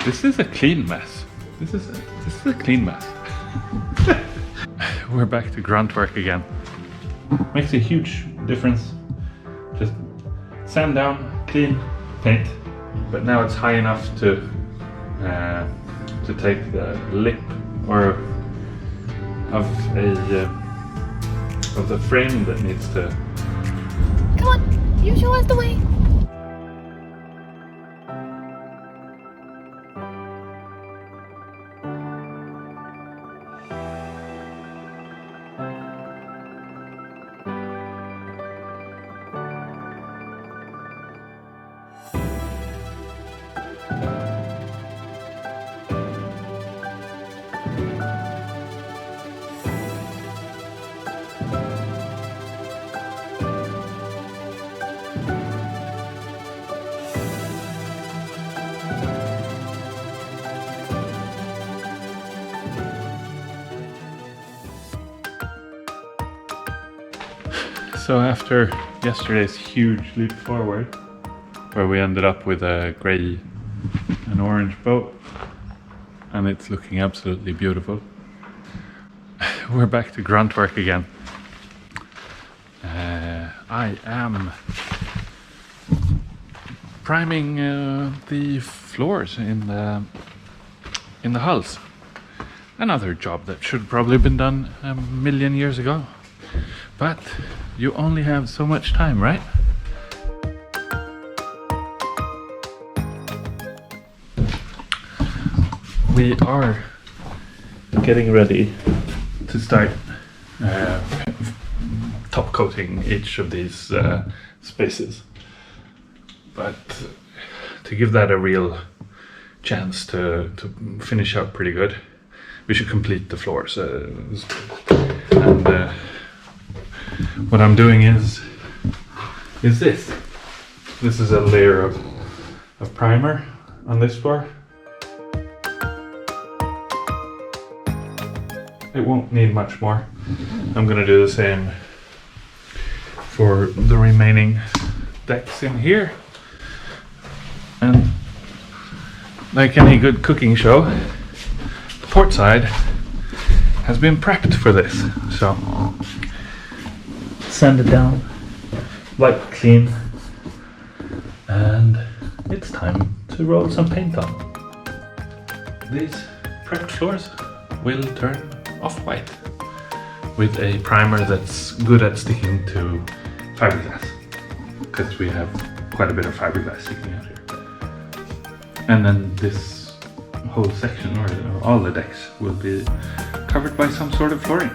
This is a clean mess. This is a clean mess. We're back to grunt work again. Makes a huge difference. Just sand down, clean, paint. But now it's high enough to take the lip or of the frame that needs to. Come on, you show us the way. So after yesterday's huge leap forward, where we ended up with a grey and orange boat, and it's looking absolutely beautiful, we're back to grunt work again. I am priming the floors in the hulls. Another job that should probably been done a million years ago. But you only have so much time, right? We are getting ready to start top coating each of these spaces. But to give that a real chance to finish out pretty good, we should complete the floors. And what I'm doing is this. This is a layer of primer on this floor. It won't need much more. I'm gonna do the same for the remaining decks in here. And like any good cooking show, the port side has been prepped for this. So sand it down, wipe it clean, and it's time to roll some paint on. These prepped floors will turn off-white with a primer that's good at sticking to fiberglass, because we have quite a bit of fiberglass sticking out here. And then this whole section, or all the decks, will be covered by some sort of flooring.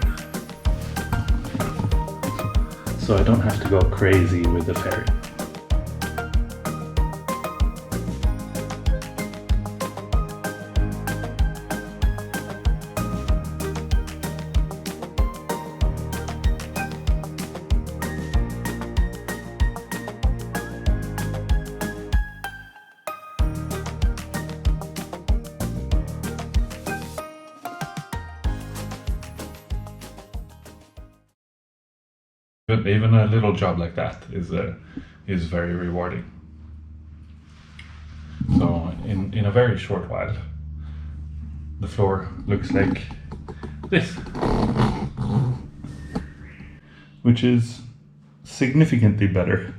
So I don't have to go crazy with the ferry. But even a little job like that is very rewarding. So in a very short while, the floor looks like this, which is significantly better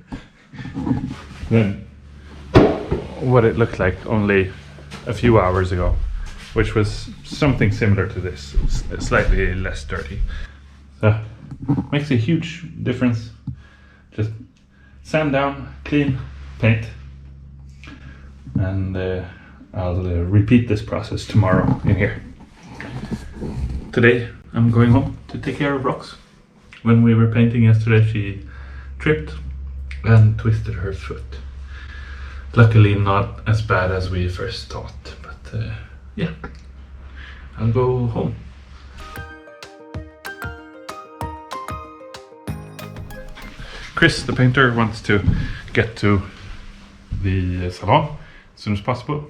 than what it looked like only a few hours ago, which was something similar to this, slightly less dirty. So makes a huge difference. Just sand down, clean, paint, and I'll repeat this process tomorrow in here. Today I'm going home to take care of Rox. When we were painting yesterday, she tripped and twisted her foot. Luckily not as bad as we first thought, but yeah, I'll go home. Chris, the painter, wants to get to the salon as soon as possible.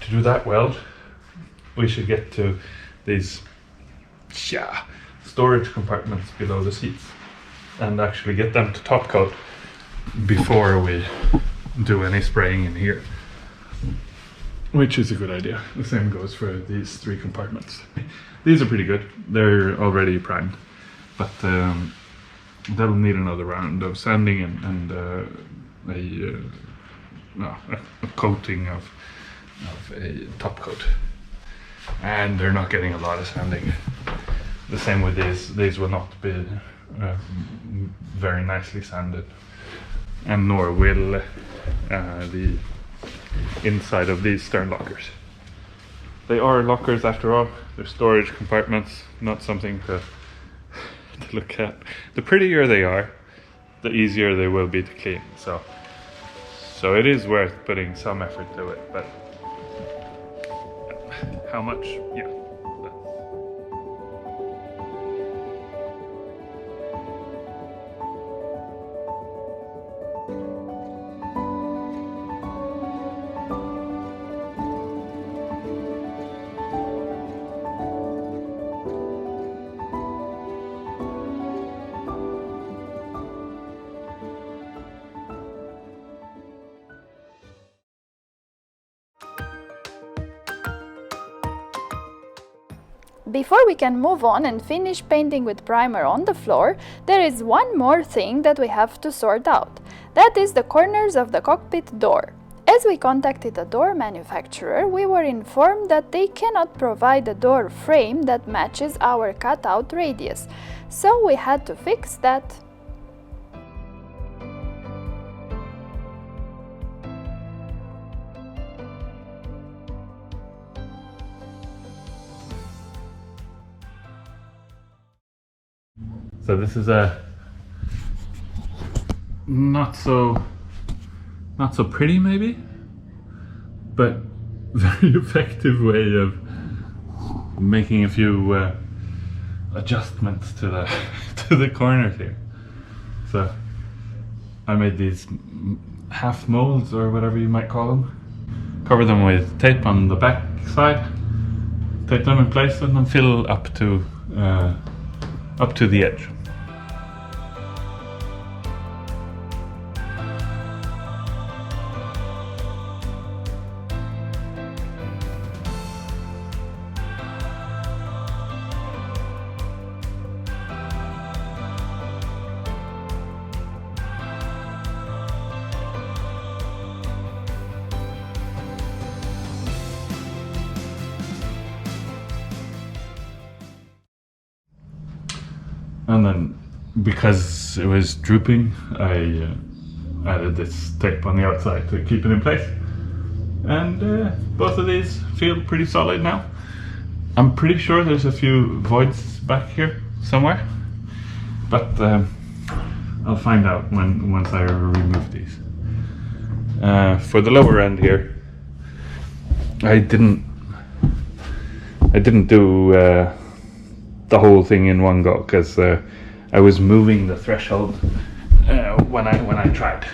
To do that well, we should get to these storage compartments below the seats and actually get them to top coat before we do any spraying in here. which is a good idea. The same goes for these 3 compartments. These are pretty good. They're already primed, but they'll need another round of sanding and a coating of a top coat. And they're not getting a lot of sanding. The same with these. These will not be very nicely sanded, and nor will the inside of these stern lockers. They are lockers after all. They're storage compartments, not something to look at. The prettier they are, the easier they will be to clean. So it is worth putting some effort to it, but how much? Yeah. Before we can move on and finish painting with primer on the floor, there is one more thing that we have to sort out. That is the corners of the cockpit door. As we contacted the door manufacturer, we were informed that they cannot provide a door frame that matches our cutout radius, so we had to fix that. So this is a not so pretty maybe, but very effective way of making a few adjustments to the to the corners here. So I made these half molds, or whatever you might call them. Cover them with tape on the back side, tape them in place, and then fill up to the edge. And then, because it was drooping, I added this tape on the outside to keep it in place. And both of these feel pretty solid now. I'm pretty sure there's a few voids back here somewhere, but I'll find out once I remove these. For the lower end here, I didn't do the whole thing in one go, because I was moving the threshold when I tried.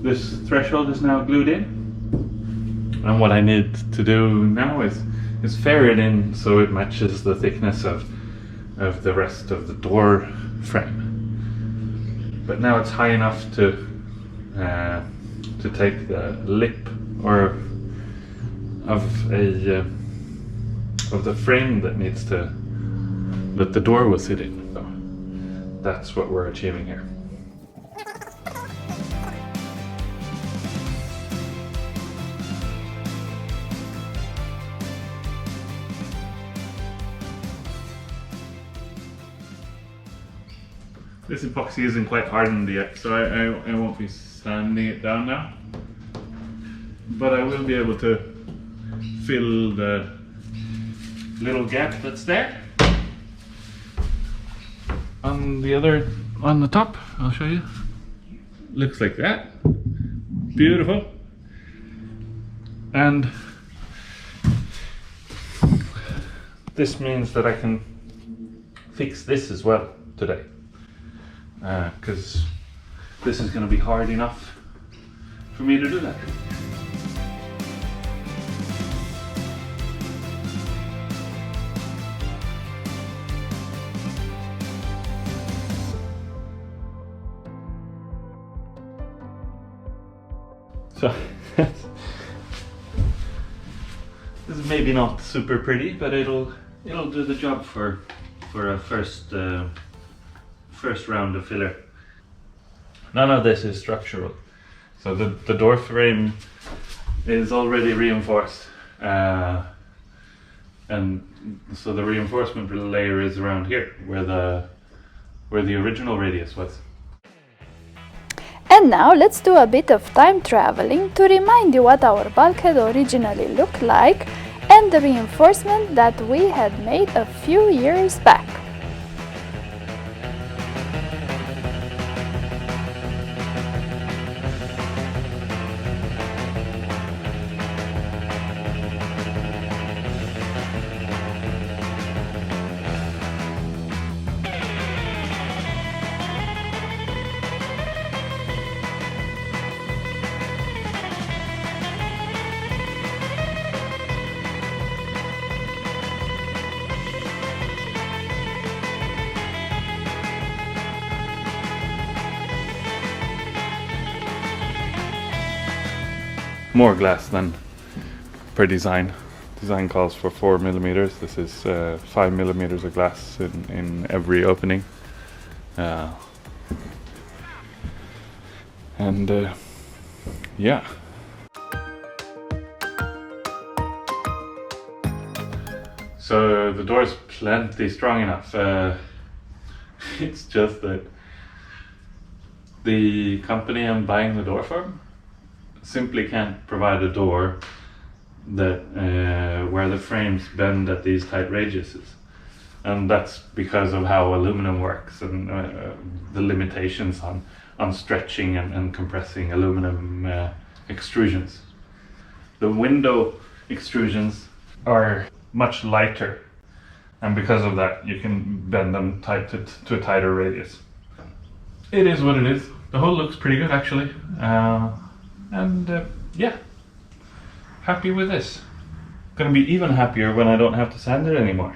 This threshold is now glued in, and what I need to do now is fair it in so it matches the thickness of the rest of the door frame. But now it's high enough to take the lip or of the frame that the door will sit in. So that's what we're achieving here. This epoxy isn't quite hardened yet, so I won't be sanding it down now. But I will be able to fill the little gap that's there. On the top, I'll show you. Looks like that. Beautiful. And this means that I can fix this as well today, because this is going to be hard enough for me to do that. So It's maybe not super pretty, but it'll do the job for a first round of filler. None of this is structural. So the door frame is already reinforced, and so the reinforcement layer is around here, where the original radius was. And now let's do a bit of time traveling to remind you what our bulkhead originally looked like and the reinforcement that we had made a few years back. More glass than per design. Design calls for 4 millimeters. This is 5 millimeters of glass in every opening. Yeah. So the door is plenty strong enough. It's just that the company I'm buying the door from simply can't provide a door that where the frames bend at these tight radiuses, and that's because of how aluminum works and the limitations on stretching and compressing aluminum extrusions. The window extrusions are much lighter, and because of that you can bend them tight to a tighter radius. It is what it is. The hull looks pretty good actually. Yeah, happy with this. Gonna be even happier when I don't have to sand it anymore.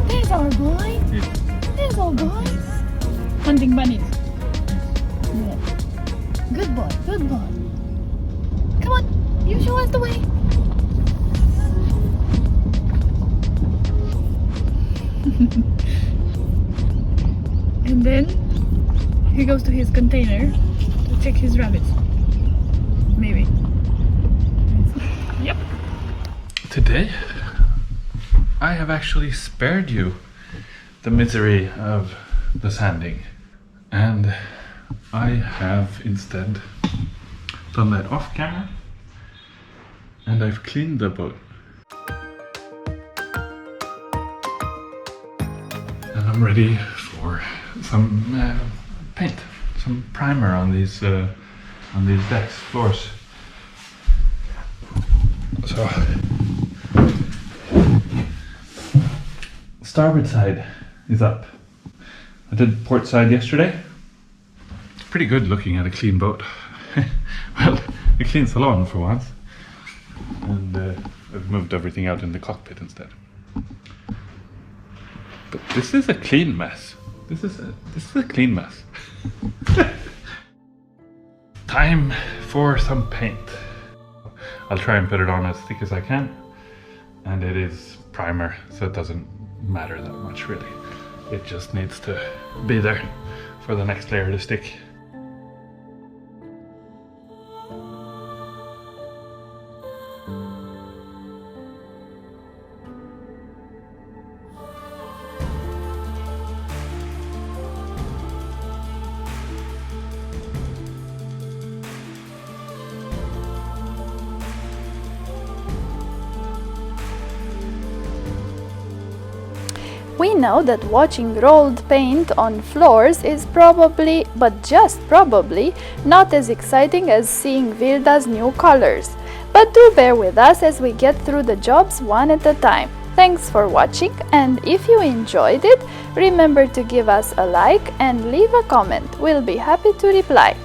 There's our boy. There's our boy. Hunting bunnies. Yeah. Good boy, good boy. Come on, you show us the way. And then he goes to his container to check his rabbits. Maybe. Yep. Today I have actually spared you the misery of the sanding, and I have instead done that off camera, and I've cleaned the boat. And I'm ready for some paint, some primer on these decks, floors. So starboard side is up. I did port side yesterday. It's pretty good looking at a clean boat. Well, it cleans the lawn for once, and I've moved everything out in the cockpit instead. But this is a clean mess. This is a clean mess. Time for some paint. I'll try and put it on as thick as I can, and it is primer, so it doesn't matter that much really. It just needs to be there for the next layer to stick. We know that watching rolled paint on floors is probably, but just probably, not as exciting as seeing Wilda's new colors. But do bear with us as we get through the jobs one at a time. Thanks for watching, and if you enjoyed it, remember to give us a like and leave a comment. We'll be happy to reply.